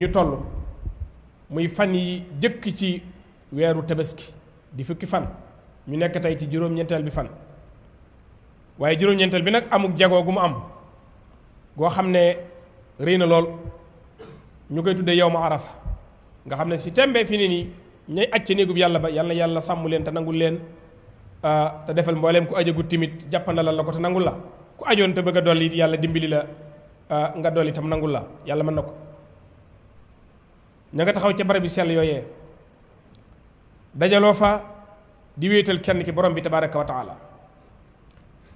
ñu toll muy fan yi jëkk ci weeru tabaski di fukki fan ñu nekk tey ci juróom-ñeenteel bi fan waaye juróom-ñeenteel bi nag amuk jagoo gu mu am goo xam ne rëy na lool ñu koy tuddee yow ma arafa nga xam ne si tembe fi ni nii ñay aj ca néegub yàlla ba yàlla yàlla sàmm leen te nangul leen te defal mbooleem ku ajagut timit jàppandalal la ko te nangul la ku ajoon te bëgg a dolli it yàlla dimbali la nga dolli tam nangul la yàlla mën na ko ña nga taxaw ca barab bi sell yooyee dajaloo fa di wéetal kenn ki borom bi tabaraka wa taala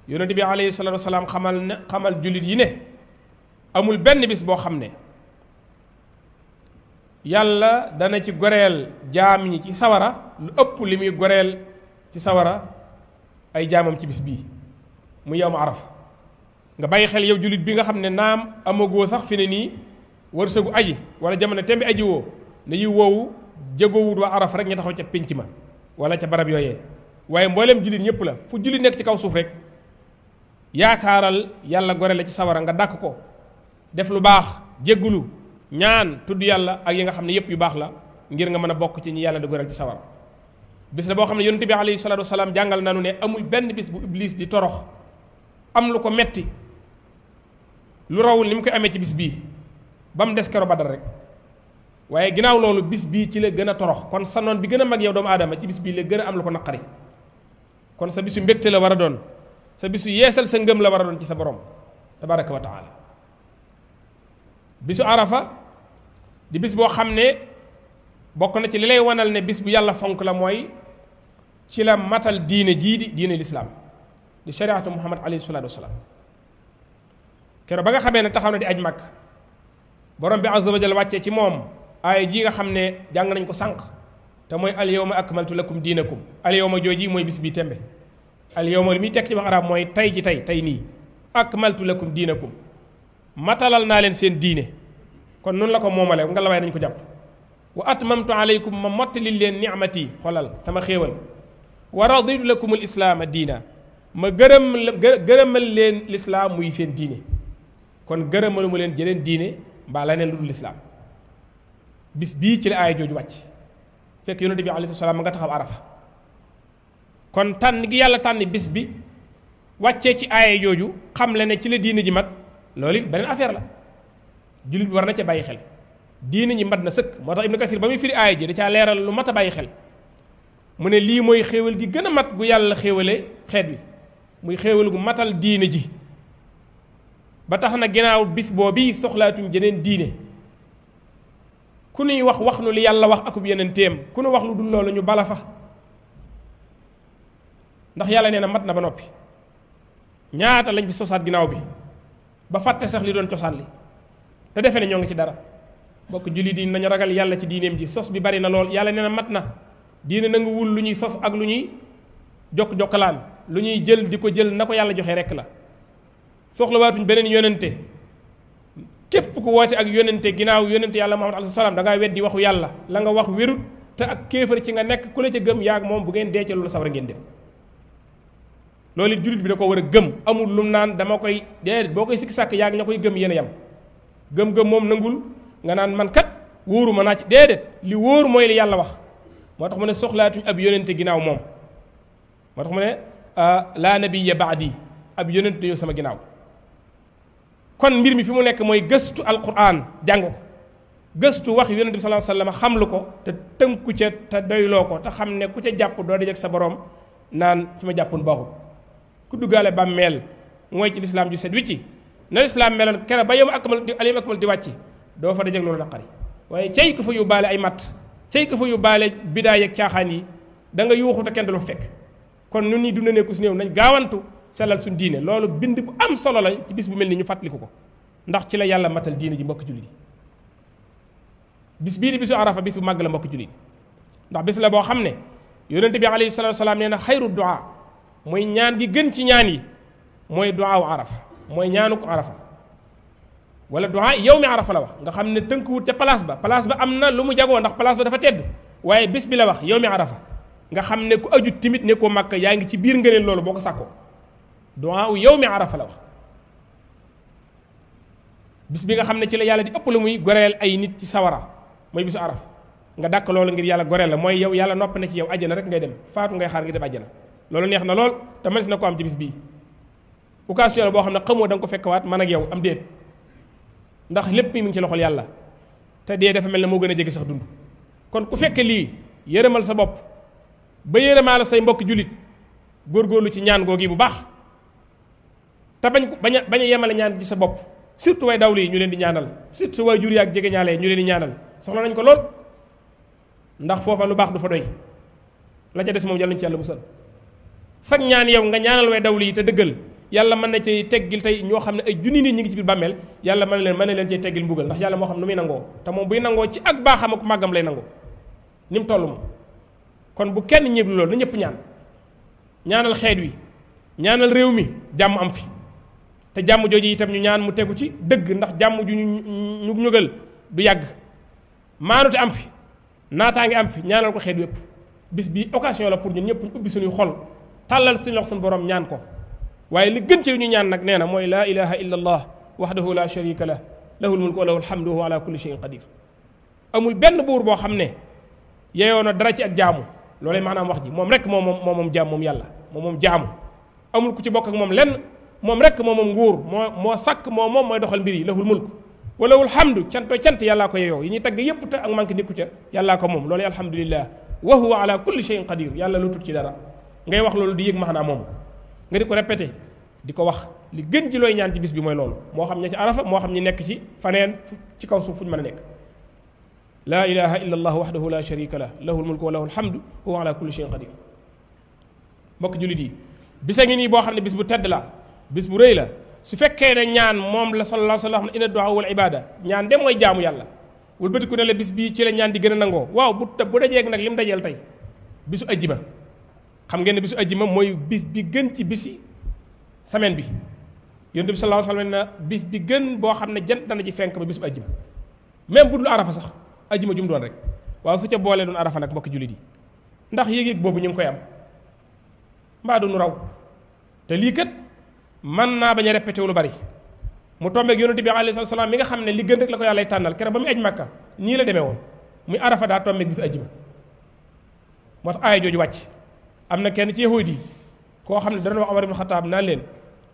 yonent bi alayhi salatu wasalaam xamal jullit yi ne amul benn bis boo xam ne yàlla dana ci goreel jaam ñi ci sawara lu ëpp li muy goreel ci sawara ay jaamam ci bis bii mu yow ma araf nga bàyyi xel yow jullit bi nga xam ne naam amagoo sax fi ne nii wërsëgu aji wala jamono tembi aji woo ne yi woowu jëgoowut waa araf rek ñu taxaw ca pénc ma wala ca barab yooyee waaye mbooleem jullit ñëpp la fu jullit nekk ci kaw suuf rek yaakaaral yàlla gore la ci sawara nga dàkk ko def lu baax jéggulu ñaan tudd yàlla ak yi nga xam ne yëpp yu baax la ngir nga mën a bokk ci ñi yàlla di goreel ci sawara bis la boo xam ne yonent bi alayhi salaatu wasalaam jàngal nanu ne amul benn bis bu iblis di torox am lu ko metti lu rawul ni mu koy amee ci bis bii ba mu des kero Badar rek waaye ginnaaw loolu bis bii ci la gën a torox kon sa noon bi gën a mag yow doomu aadama ci bis bii la gën a am lu ko naqari kon sa bisu mbégte la war a doon sa bisu yeesal sa ngëm la war a doon ci sa borom tabaraka wa taala bisu arafa di bis boo xam ne bokk na ci li lay wanal ne bis bu yàlla fonk la mooy ci la matal diine jii di diine lislaam di shariatu muhammad alayhi salaatu wasalaam keroog ba nga xamee ne taxaw na di aj mag borom bi azza wa jalla wàccee ci moom aaya ji nga xam ne jàng nañ ko sànq te mooy al yawma akmaltu lakum diinakum al yawma jooji mooy bis bi tembe al yawma li muy tekk ci wax arab mooy tey ji tey nii akmaltu lakum diinakum matalal naa leen seen diine kon noonu la ko moomale nga la waaye nañ ko jàpp wa atmamtu alaykum ma mottali leen ni'mati xolal sama xéewal wa raditu lakum al islaama diina ma gërëmal leen lislaam muy seen diine kon gërëmalu mu leen jëleen diine mbaa la neen lu dul lislaam bis bii ci la aaya jooju wàcc fekk yonent bi alayhi salaam ma nga taxaw arafa kon tànn gi yàlla tànn bis bi wàccee ci aaya jooju xam le ne ci la diine ji mat loolu it beneen affaire la jullit bi war na ca bàyyi xel diine ji mat na sëkk moo tax Ibnu Kasir ba muy firi aaya ji da caa leeral lu mat a bàyyi xel mu ne lii mooy xéewal gi gën a mat gu yàlla xéewale xeet wi muy xéewal gu matal diine ji ba tax na ginnaaw bis boobu soxlaatuñ jeneen diine ku nuy wax nu li yàlla wax akub yenenteem ku nu wax lu dul loolu ñu bala fa ndax yàlla nee na mat na ba noppi ñaata lañ fi sosaat ginnaaw bi ba fàtte sax li doon cosaan li te defe ne ñoo ngi ci dara bokk jullit yi nañu ragal yàlla ci diineem ji sos bi bari na lool yàlla nee na mat na diine nangu wul lu ñuy sos ak lu ñuy jokkalaan lu ñuy jël di ko jël na ko yàlla joxe rekk la soxla waatuñ beneen yonente képp ku woote ak yonente ginnaaw yonente yàlla Muhammad alayhi salaam da ngaa weddi waxu yàlla la nga wax wérut te ak kéefar ci nga nekk ku la ca gëm yaag moom bu ngeen dee ca loolu sawara ngeen dem loolu it jullit bi da ko war a gëm amul lum naan dama koy déedéet boo koy sikki sàkk yaag ña koy gëm yéen a yam gëm-gëm moom nangul nga naan man kat wóoru ma naa ci déedéet li wóor mooy li yàlla wax moo tax mu ne soxlaatuñ ab yonente ginnaaw moom moo tax mu ne laa nabiyya ba'di ab yonente yow sama ginnaaw kon mbir mi fi mu nekk mooy gëstu alquran jàng ko gëstu wax yonente bi sallallahu alayhi wasallam xamlu ko te tënku ca te doyloo ko te xam ne ku ca jàpp doo dajeg sa borom naan fi ma jàppoon baaxul ku duggaale bàmmeel mooy ci lislaam ju set wicci na lislaam meloon kere ba yow akmal di wàcci doo fa dajeg loolu naqari waaye cay ko fa yóbbaale ay matt cay ko fa yóbbaale bidaay ak caaxaan yi da nga yuuxu te kenn du la fekk kon nun ñi dunda nekku si néew nañ gaawantu sellal suñ diine loolu bind bu am solo la ci bis bu mel ni ñu fàttaliku ko ndax ci la yàlla matal diine ji mbokk jullit yi bis bii di bisu arafa bis bu màgg la mbokk jullit ndax bis la boo xam ne yonente bi alayhi salatu wasalaam nee na xayru du'a mooy ñaan gi gën ci ñaan yi mooy du'a wu arafa mooy ñaanu ko arafa wala du'a yow mi arafa la wax nga xam ne tënkuwut ca place ba am na lu mu jagoo ndax place ba dafa tedd waaye bis bi la wax yow mi arafa nga xam ne ku aju timit ne koo màkk yaa ngi ci biir ngëneel loolu boo ko sàkkoo du'a yow mi arafa la wax bis bi nga xam ne ci la yàlla di ëpp la muy goreel ay nit ci sawara mooy bisu arafa nga dàkk loolu ngir yàlla goreel la mooy yow yàlla noppi na ci yow àjjana rek ngay dem faatu ngay xaar ngir dem àjjana loolu neex na lool te mënees na ko am ci bis bii occasion la boo xam ne xamoo da nga ko fekkwaat man ak yow am déet ndax lépp mi ngi ci loxol yàlla te dee dafa mel ne moo gën a jege sax dund kon ku fekke lii yërëmal sa bopp ba yërëmaala say mbokk jullit góorgóorlu ci ñaan googi bu baax te bañ a yemale ñaan ci sa bopp surtout way dawli yi ñu leen di ñaanal surtout way jur yi ak jege ñaale ñu leen di ñaanal soxla nañ ko lool ndax foofa lu baax du fa doy la ca des moom yàlla ñu ci yàlla musal fag ñaan yow nga ñaanal way dawli yi te dëggal yàlla mën na cay teggil tey ñoo xam ne ay junni nit ñi ngi ci biir bàmmeel yàlla mën na leen cay teggil mbugal ndax yàlla moo xam nu muy nangoo te moom buy nangoo ci ak baaxam ak màggam lay nangoo ni mu toll moom kon bu kenn ñëblu loolu na ñëpp ñaanal xeet wi ñaanal réew mi jàmm am fi te jàmm jooju itam ñu ñaan mu tegu ci dëgg ndax jàmm ju ñu ñugal du yàgg maanute am fi naataange am fi ñaanal ko xeet wi yëpp bis bi occasion la pour ñun ñëpp ñu ubbi suñuy xol tàllal suñu loxo suñu borom ñaan ko waaye li gën ci li ñu ñaan nag nee na mooy laa ilaha illa allah wahdahu la sharika lah lahul mulku wa lahul hamdu wa huwa ala kulli shay'in qadir amul benn buur boo xam ne yeyoo na dara ci ak jaamu loolee maanaam wax ji moom rek moom jaam moom yàlla moom jaamu amul ku ci bokk ak moom lenn moom rek moom nguur moo sàkk moom mooy doxal mbir yi lahul mulk wa lahul hamdu cant yàllaa ko yeyoo yi ñuy tagg yépp te ak manque nikku ca yàllaa ko moom loolu alhamdulillah wa huwa ala kulli shay'in qadir yàlla lu tut ci dara ngay wax loolu di yëg maanaam moom nga di ko répété di ko wax li gën ci looy ñaan ci bis bi mooy loolu moo xam ña ci arafa moo xam ñi nekk ci faneen ci kaw suuf fu ñu mën a nekk laa ilaha illa allah wahdahu la sharika lah lahul mulku wa lahul hamdu huwa ala kulli shay'in qadir mbokk jullit yi bisa ngi nii boo xam ne bis bu tedd la bis bu rëy la su fekkee ne ñaan moom la sallallahu alayhi wa sallam inna du'a wal ibada ñaan de mooy jaamu yàlla wul bëtiku ne la bis bii ci la ñaan di gën a nangoo waaw bu dajeeg nag li mu dajeel tey bisu ajjima xam ngeen ne bisu ajjima mooy bis bi gën ci bisi semaine bi yonent bi sallallahu alayhi wa sallam na bis bi gën boo xam ne jant dana ci fenk ba bisu ajjima même bu dul arafa sax ajjima jum doon rek waaw su ca boolee doon arafa nag mbokk jullit yi ndax yéeg-yéeg boobu ñu ngi koy am mbaa du nu raw te lii kat mën naa bañ a répété wu lu bari mu tombeeg yonent bi alayhi salaam mi nga xam ne li gën rek la ko yàlla tànnal keroog ba muy aj Makka nii la demee woon muy arafa daa tombeeg bisu ajjima moo tax aaya jooju wàcc am na kenn ci yahuud yi koo xam ne dana wax Omar ibn Xataab naan leen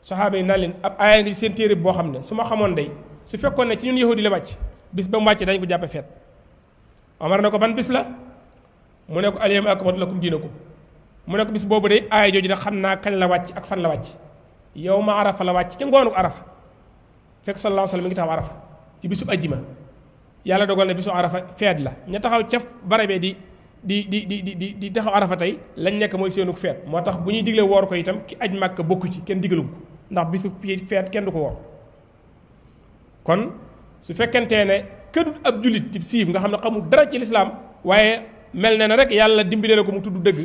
saxaaba yi naan leen ab aaya ngi seen téere boo xam ne su ma xamoon day su fekkoon ne ci ñun yahuud yi la wàcc bis ba mu wàcc dañ ko jàppe feet Omar ne ko ban bis la mu ne ko al-yawma akmaltu lakum diinakum mu ne ko bis boobu de aaya jooju de xam naa kañ la wàcc ak fan la wàcc yawma arafa la wàcc ca ngoonu arafa fekk sallallahu alayhi wa sallam mi ngi taxaw arafa ci bisu ajjima yàlla dogal na bisu arafa feet la ña taxaw ca barabee di taxaw arafa tey lañ nekk mooy seenug feet moo tax bu ñuy digle woor ko itam ki aj Màkka bokku ci kenn digalu ko ndax bisu feet kenn du ko woor kon su fekkentee ne këdut ab jullit ci siif nga xam ne xamul dara ci lislaam waaye mel na ne rek yàlla dimbale la ko mu tudd dëgg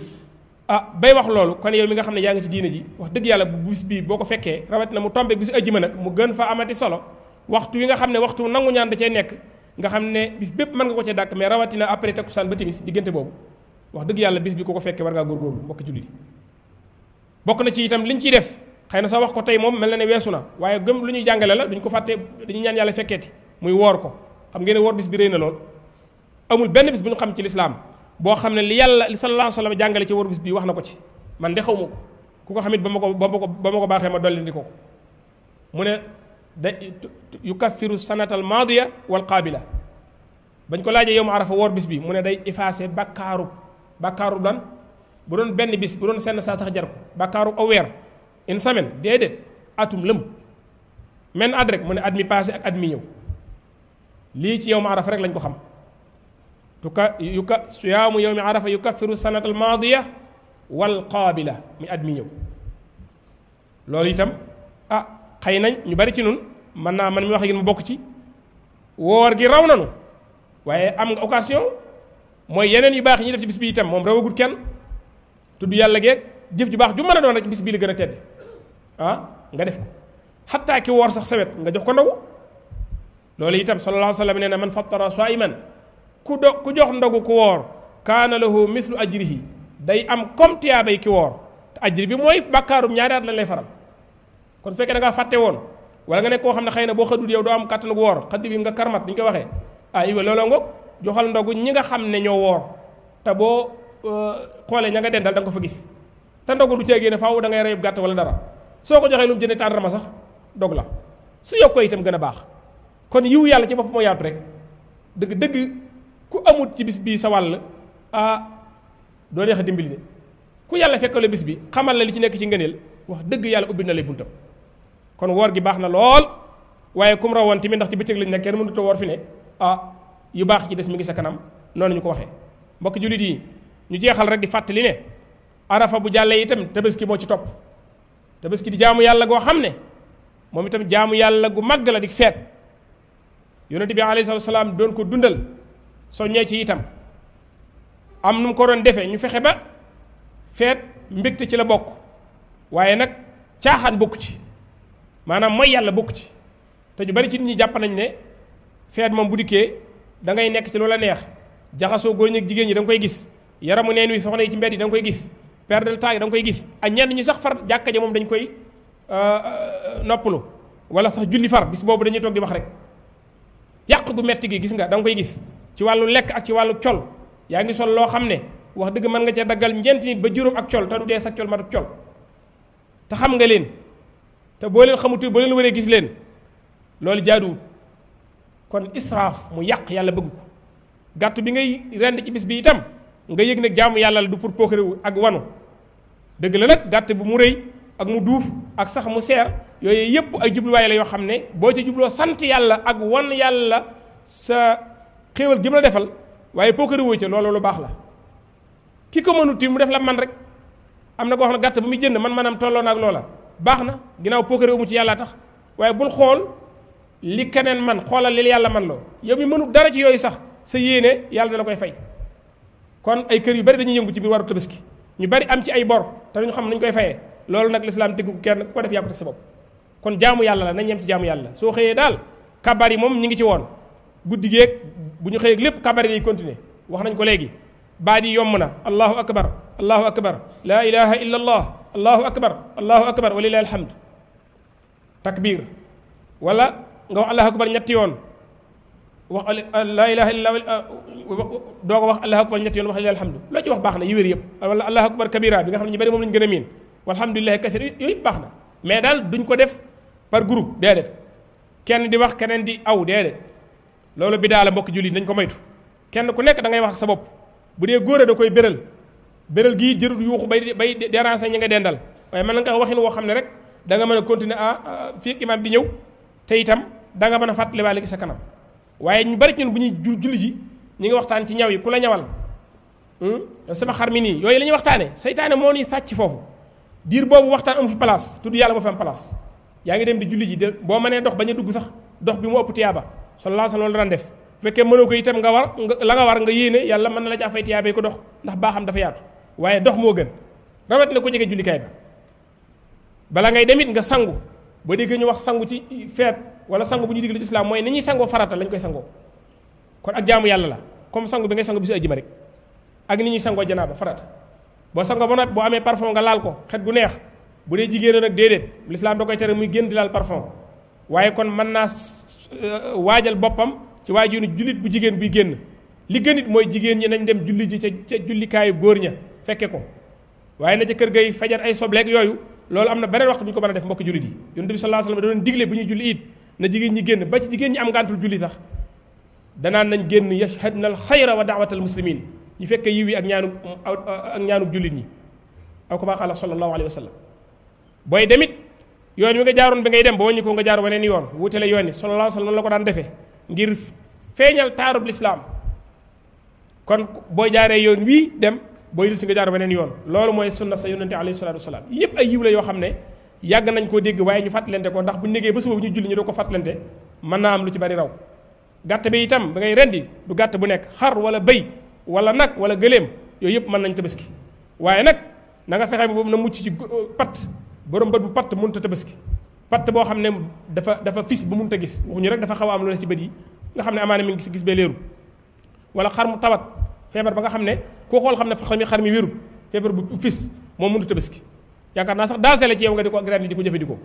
bay wax loolu kon yow mi nga xam ne yaa ngi ci diina ji wax dëgg yàlla bu bis bii boo ko fekkee rawat na mu tombe bisu ajjima nag mu gën fa amati solo waxtu wi nga xam ne waxtu nangu ñaan da cee nekk nga xam ne bis bépp mën nga ko ca dàkk mais rawatina après takkusaan ba timis diggante boobu wax dëgg yàlla bis bi ko fekkee war ngaa góorgóorlu mbokk jullit yi bokk na ci itam liñ ciy def xëy na sax wax ko tey moom mel na ne weesu na waaye gëm lu ñuy jàngale la duñ ko fàtte dañuy ñaan yàlla fekkeeti muy woor ko xam ngeen ne woor bis bi rëy na lool amul benn bis bu ñu xam ci lislaam boo xam ne li yàlla li sallallahu alayhi wa sallam jàngale ci woor bis bi wax na ko ci man de xaw ma ko ku ko xamit ba ma ko baaxee ma dolli ndi ko mu ne da yukaffiru sanatal maadiya wal qaabila bañ ko laajee yowmu arafa woor bis bi mu ne day effacé bakkaaru lan bu doon benn bis bu doon senn saa tax jar ko bakkaaru aw weer une semaine déedéet atum lëm men at rek mu ne at mi passé ak at mi ñëw lii ci yowmu arafa rek lañ ko xam siyaamu yowmi arafa yukaffiru sanatal maadiya wal qaabila mi at mi ñëw loolu itam xëy nañ ñu bari ci nun mën naa man mi wax ak yéen mu bokk ci woor gi raw nanu waaye am nga occasion mooy yeneen yu baax yi ñuy def ci bis bi itam moom rawagut kenn tudd yàlla geeg jëf ju baax ju mën a doon rek bis bii la gën a tedd nga def ko xattaa ki woor sax sawet nga jox ko ndogu loolu itam sallallahu alayhi wa sallam nee na man fattara saiman ku jox ndogu ku woor kaana lahu mislu ajrihi day am comme tiyaabay ki woor te ajri bi mooy bàkkaarum ñaari at lañ lay faral kon su fekkee da ngaa fàtte woon wala nga nekk koo xam ne xëy na boo xëddut yow doo am kàttanu gu woor xëdd bi nga karmat ni ñu ko waxee iwa looloo ngoog joxal ndogu ñi nga xam ne ñoo woor te boo xoolee ña nga dendal da nga ko fa gis te ndogu du ceegee ne faaw da ngay reyub gàtt wala dara soo ko joxee lu mu jëndee tàndarma sax dog la su yokkoo itam gën a baax kon yiw yàlla ci bopp moo yaatu rek dëgg ku amut ci bis bii sa wàll doo neex a dimbali de ku yàlla fekkale bis bi xamal la li ci nekk ci ngëneel wax dëgg yàlla ubbi na lay buntam kon woor gi baax na lool waaye kum rawoon tamit ndax ci bëccëg lañ nekk kenn mënut a woor fi ne yu baax ci des mi ngi sa kanam noonu ñu ko waxee mbokk jullit yi ñu jeexal rek di fàttali ne arafa bu jàllee itam tabaski moo ci topp tabaski di jaamu yàlla goo xam ne moom itam jaamu yàlla gu màgg la di feet yonent bi alayhi salaatu salaam doon ko dundal soññee ci itam am nu mu ko doon defee ñu fexe ba feet mbégte ci la bokk waaye nag caaxaan bokku ci maanaam mooy yàlla bokku ci te ñu bari ci nit ñi jàpp nañ ne feet moom bu dikkee da ngay nekk ci lu la neex jaxasoo góor ñi ak jigéen ñi da nga koy gis yaramu neen wi soxna yi ci mbedd yi da nga koy gis perte de temps yi da nga koy gis ak ñenn ñi sax far jàkka ja moom dañ koy noppalu wala sax julli far bis boobu dañuy toog di wax rek yàq gu metti gi gis nga da nga koy gis ci wàllu lekk ak ci wàllu col yaa ngi sol loo xam ne wax dëgg mën nga cee daggal ñeenti nit ba juróom ak col te du dee sax col matut col te xam nga leen te boo leen xamutul boo leen waree gis leen loolu jaaduwut kon israaf mu yàq yàlla bëgg ko gàtt bi ngay rend ci bis bi itam nga yëg ne jaamu yàlla la du pour pookarewu ak wanu dëgg la nag gàtt bu mu rëy ak mu duuf ak sax mu seer yooyu yëpp ay jubluwaay la yoo xam ne boo ci jubloo sant yàlla ak wan yàlla sa xéewal gi mu la defal waaye pookarewoo ca loolu lu baax la ki ko mënut mu def la man rek am na koo xam ne gàtt bu muy jënd man maanaam tolloo na ak loola baax na ginnaaw pookarewu mu ci yàlla tax waaye bul xool li keneen man xoolal li yàlla man loo yow mi mënut dara ci yooyu sax sa yéene yàlla da la koy fay kon ay kër yu bari dañuy yëngu ci biir waru tabaski ñu bari am ci ay bor te ñu xam nañ koy fayee loolu nag lislaam tegu kenn ku ko def yaa ko teg sa bopp kon jaamu yàlla la nañ yem ci jaamu yàlla soo xëyee daal kabar yi moom ñi ngi ci woon guddi geeg bu ñu xëyee lépp kabar yi day continuer wax nañ ko léegi baat yi yomb na allahu akbar allahu akbar laa ilaha illa allah allahu akbar walilahi alhamd takbir wala nga wax allahu akbar ñetti yoon wax laa ilaha illa doo ko wax allahu akbar ñetti yoon wax lilahi alhamdu loo ci wax baax na yi wér yëpp wala allahu akbar kabira bi nga xam ne ñu bari moom lañu gën a miin walhamdulillahi kasir yooyu baax na mais daal duñ ko def par groupe déedéet kenn di wax keneen di aw déedéet loolu bi daal la mbokk jullit nañ ko moytu kenn ku nekk da ngay wax sa bopp bu dee góor da koy béral gii jërul yuuxu bay déranger ñi nga dendal waaye mën nga waxin woo xam ne rek da nga mën a continuer fii ak imaam di ñëw te itam da nga mën a fàttali waale ci sa kanam waaye ñu bari ci ñun bu ñuy julli ji ñi ngi waxtaan ci ñaw yi ku la ñawal sama xar mi nii yooyu la ñuy waxtaane seytaane moo ñuy sàcc foofu diir boobu waxtaan amu fi place tudd yàlla moo fi am place yaa ngi dem di julli ji de boo mënee dox bañ a dugg sax dox bi mu ëpp tiyaaba sallallahu alayhi wa sallam loolu daan def bu fekkee mënoo ko itam nga war la nga war nga yéene yàlla mën na la ci afay tiyaaba ko dox ndax baaxam dafa yaatu waaye dox moo gën rawat na ko jege jullikaay ba bala ngay demit nga sangu boo déggee ñu wax sangu ci feet wala sangu bu ñu digle ci islam mooy ni ñuy sangoo farata lañ koy sangoo kon ak jaamu yàlla la comme sangu bi ngay sangu bisu ajjuma rek ak ni ñuy sangoo janaaba farata boo sangoo ba noppi boo amee parfum nga laal ko xet gu neex bu dee jigéen nag déedéet l'islam da koy tere muy génn di laal parfum waaye kon mën naa waajal boppam ci waajinu jullit bu jigéen buy génn li gën it mooy jigéen ñi nañ dem julli ji ca jullikaayu góor ña fekke ko waaye na ca kër gay fajar ay sobleeg yooyu loolu am na beneen waxtu bu ñu ko mën a def mbokki jullit yi yonent bi sallallahu alayhi wasallam da doon digle bu ñuy julli it na jigéen ñi génn ba ci jigéen ñi am ngàntul julli sax danaan nañ génn yashhadna al xayra wa da'wat al muslimin ñu fekke yiw yi ak ñaanu jullit ñi aw kama qaala sallallahu alayhi wasallam booy demit yoon wi nga jaaroon bi ngay dem ba wàññi ko nga jaar waneen yoon wutale yoon yi sallallahu alayhi wasallam la ko daan defee ngir feeñal taarub lislaam kon booy jaaree yoon wii dem booy dil si nga jaar waneen yoon loolu mooy sunna sa yonente alayhi salatu wasalaam yépp ay yiw la yoo xam ne yàgg nañ koo dégg waaye ñu fàttalante ko ndax bu ñu négee ba suba bu ñu julli ñu doo ko fàttalante mën naa am lu ci bari raw gàtt bi itam ba ngay rendi du gàtt bu nekk xar wala bëy wala nag wala gëléem yooyu yëpp mën nañ tabaski waaye nag na nga fexe boobu na mucc ci patt borom bët bu patt mënut a tabaski patt boo xam ne dafa fis bu mënut a gis waxuñu rek dafa xaw a am lu ne ci bët yi nga xam ne amaana mi ngi gis bee leeru wala xar mu tawat feebar ba nga xam ne koo xool xam ne xar mi wérul feebar bu fis moom mënut a tabaski yaakaar naa sax dansé la ci yow nga di ko rendi di ko jëfandikoo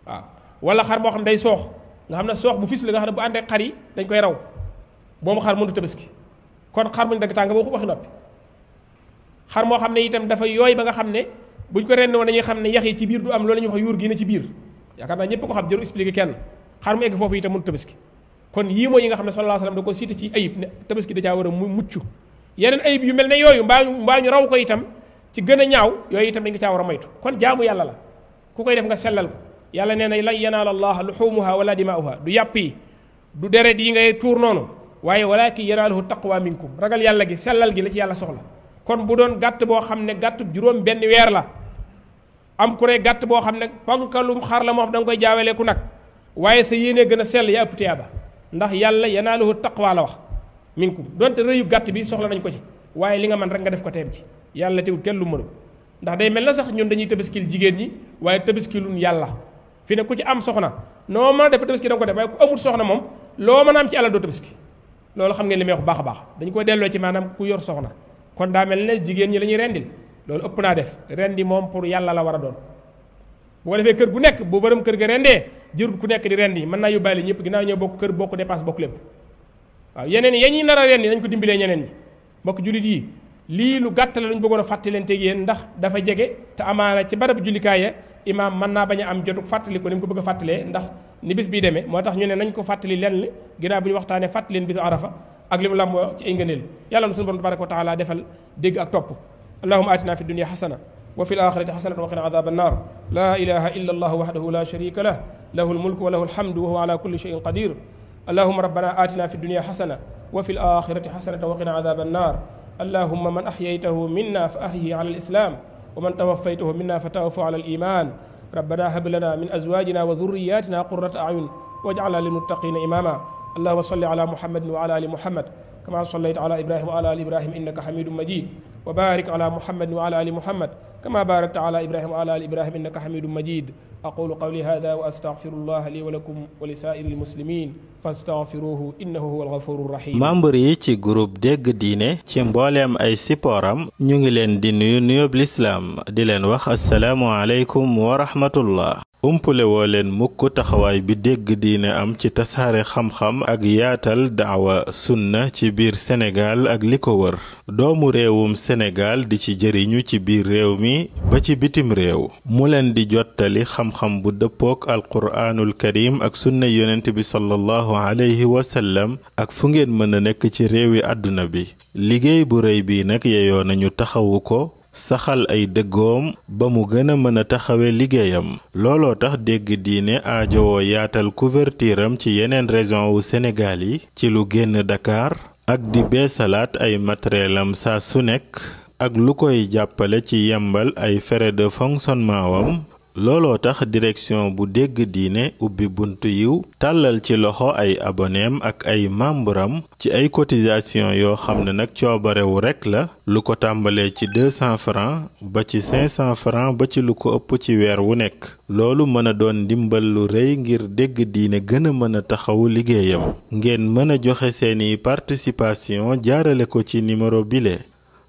waaw wala xar moo xam day soox nga xam ne soox bu fis la nga xam ne bu àndee xar yi dañ koy raw boobu xar mënut tabaski kon xar muñ dagg tàng boo waxi noppi xar moo xam ne itam dafa yooy ba nga xam ne buñ ko rendi woon dañuy xam ne yax yi ci biir du am loolu ñuy wax yuur gi ne ci biir yaakaar naa ñëpp ko xam jëru expliqué kenn xar mu egg foofu itam mënut tabaski kon yii mooy yi nga xam ne sallallahu alayhi wasallam da ko cité ci ayib ne tabaski da caa war a mucc yeneen ayib yu mel ne yooyu mbaa ñu raw ko itam ci gën a ñaaw yooyu itam dañ ko caa war a moytu kon jaamu yàlla la ku koy def nga sellal ko yàlla nee na lan yanaala allaha luhumuha wala dimaa'uha du yàpp yi du deret yi ngay tuur noonu waaye walakin yanaaluhu taqwa minkum ragal yàlla gi sellal gi la ci yàlla soxla kon bu doon gàtt boo xam ne gàtt juróom benn weer la am ku ne gàtt boo xam ne ponkalum xar la moo xam da nga koy jaawalee ku nag waaye sa yéenee gën a sell yaa ëpp tiyaaba ndax yàlla yanaaluhu taqwa la wax minkum donte rëyu gàtt bi soxla nañ ko ci waaye li nga mën rek nga def ko teem ci yàlla teewul kenn lu mënu ndax day mel na sax ñun dañuy tabaskil jigéen ñi waaye tabaskilun yàlla fi ne ku ci am soxna noo mën a def tabaski da nga ko def waaye ku amul soxna moom loo mën a am ci àlla doo tabaski loolu xam ngeen li may wax baax a baax dañ koy delloo ci maanaam ku yor soxna kon daa mel ne jigéen ñi la ñuy rendil loolu ëpp naa def rendi moom pour yàlla la war a doon bu ko defee kër gu nekk bu bërëm kër ga rendee jërul ku nekk di rendi mën naa yóbbaale ñëpp ginnaaw ñoo bokk kër bokk dépasse bokk lépp waaw yeneen yi ñuy nar a rendi nañ ko dimbalee ñeneen ñi mbokk jullit yi lii lu gàtt la lu ñu bëggoon a fàttali leen teg yéen ndax dafa jege te amaana ci barab jullikaay ya imaam mën naa bañ a am jotu fàttali ko ni mu ko bëgg a fàttalee ndax ni bis bii demee moo tax ñu ne nañ ko fàttali lenn ginnaaw bu ñu waxtaanee fàttali leen bisu arafa ak li mu làmboo ci ay ngëneel yàlla na suñu borom tabaraka wa taala defal dégg ak topp allahumma atina fi dunya xasana wa fi alaxirati xasanatan wa qina adaba annar la ilaha illa allah wahdahu la sharika lah lahu almulku wa lahu alhamdu wa huwa ala kulli shay'in qadir allahumma rabbana atina fi dunya xasana wa fi alaxirati xasanatan wa qina adaba annar allahumma man ahyaytahu minna fa ahyihi ala alislam wa man tawaffaytahu minna fa tawaffahu ala aliman rabbana hab lana min azwajina wa dhurriyyatina qurrata a'yun waj'alna lilmuttaqina imama اللهم صل على محمد وعلى ال محمد كما صليت على ابراهيم وعلى ال ابراهيم انك حميد مجيد وبارك على محمد وعلى ال محمد كما باركت على ابراهيم وعلى ال ابراهيم انك حميد مجيد اقول قولي هذا واستغفر الله لي ولكم ولسائر المسلمين فاستغفروه انه هو الغفور الرحيم. membre yi ci groupe dégg diine ci mbooleem ay sippooram ñu ngi leen di nuyu nuyoob lislaam di leen wax assalaamu aleykum wa rahmatullah. umpule woo leen mukk taxawaay bi dégg diine am ci tasaare xam-xam ak yaatal daawa sunna ci biir Sénégal ak li ko wër doomu réewum Sénégal di ci jëriñu ci biir réew mi ba ci bitim réew mu leen di jottali xam-xam bu dëppook alquraanul karim ak sunna yonent bi sallallahu alayhi wa sallam ak fu ngeen mën a nekk ci réewi àdduna bi liggéey bu rëy bi nag yeyoo nañu taxawu ko saxal ay dëggoom ba mu gën a mën a taxawe liggéeyam looloo tax dégg diine aajowoo yaatal couverture am ci yeneen région wu Sénégal yi ci lu génn Dakar ak di beesalaat ay matériel am saa su nekk ak lu koy jàppale ci yembal ay frais de fonctionnement wam looloo tax direction bu dégg diine ubbi buntu yiw tàllal ci loxo ay aboneem ak ay membram ci ay cotisation yoo xam ne nag coobarewu rekk la lu ko tàmbalee ci 200 francs ba ci 500 francs ba ci lu ko ëpp ci weer wu nekk loolu mën a doon ndimbal lu rëy ngir dégg diine gën a mën a taxawu liggéeyam ngeen mën a joxe seeni participation jaarale ko ci numéro bile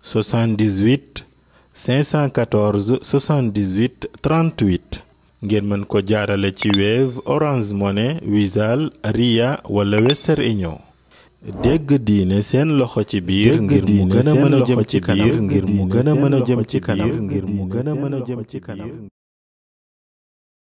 78 514 78 38 ngeen mën ko jaarale ci Wave Orange Money Wizall Ria wala Western Union dégg diine seen loxo ci biir ngir mu gën a mën a jëm ci kanam